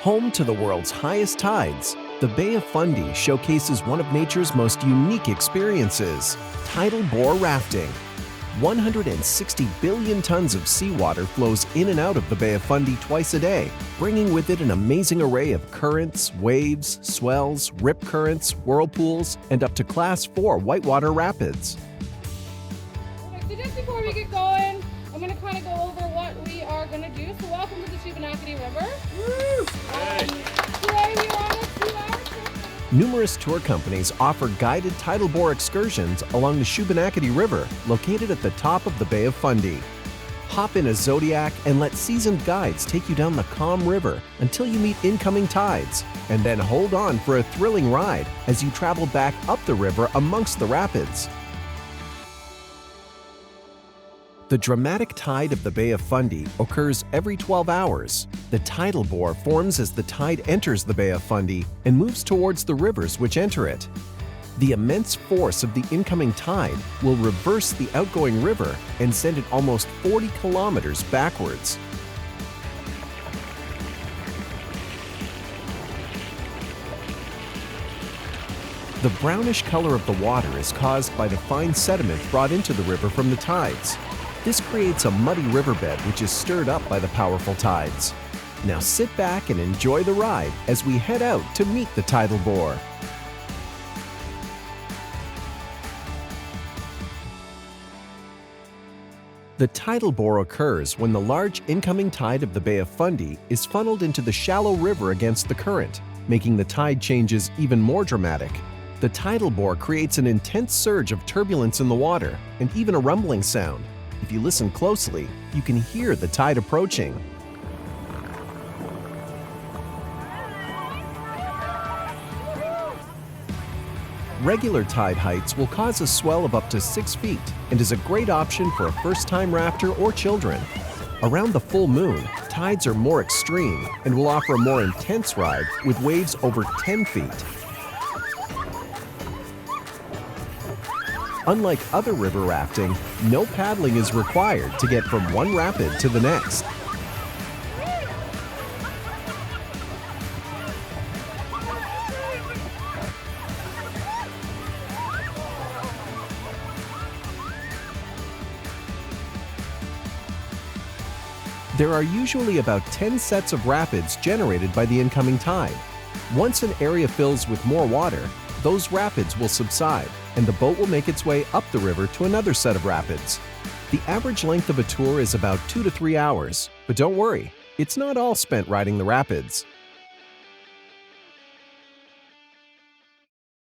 Home to the world's highest tides, the Bay of Fundy showcases one of nature's most unique experiences, tidal bore rafting. 160 billion tons of seawater flows in and out of the Bay of Fundy twice a day, bringing with it an amazing array of currents, waves, swells, rip currents, whirlpools, and up to Class 4 whitewater rapids. So just before we get going, I'm going to kind of go over what we are going to do. So welcome to the Shubenacadie River. Today we are on a 2-hour trip. Numerous tour companies offer guided tidal bore excursions along the Shubenacadie River, located at the top of the Bay of Fundy. Hop in a Zodiac and let seasoned guides take you down the calm river until you meet incoming tides, and then hold on for a thrilling ride as you travel back up the river amongst the rapids. The dramatic tide of the Bay of Fundy occurs every 12 hours. The tidal bore forms as the tide enters the Bay of Fundy and moves towards the rivers which enter it. The immense force of the incoming tide will reverse the outgoing river and send it almost 40 kilometers backwards. The brownish color of the water is caused by the fine sediment brought into the river from the tides. This creates a muddy riverbed which is stirred up by the powerful tides. Now sit back and enjoy the ride as we head out to meet the tidal bore. The tidal bore occurs when the large incoming tide of the Bay of Fundy is funneled into the shallow river against the current, making the tide changes even more dramatic. The tidal bore creates an intense surge of turbulence in the water and even a rumbling sound. If you listen closely, you can hear the tide approaching. Regular tide heights will cause a swell of up to 6 feet and is a great option for a first-time rafter or children. Around the full moon, tides are more extreme and will offer a more intense ride with waves over 10 feet. Unlike other river rafting, no paddling is required to get from one rapid to the next. There are usually about 10 sets of rapids generated by the incoming tide. Once an area fills with more water, those rapids will subside, and the boat will make its way up the river to another set of rapids. The average length of a tour is about 2 to 3 hours, but don't worry, it's not all spent riding the rapids.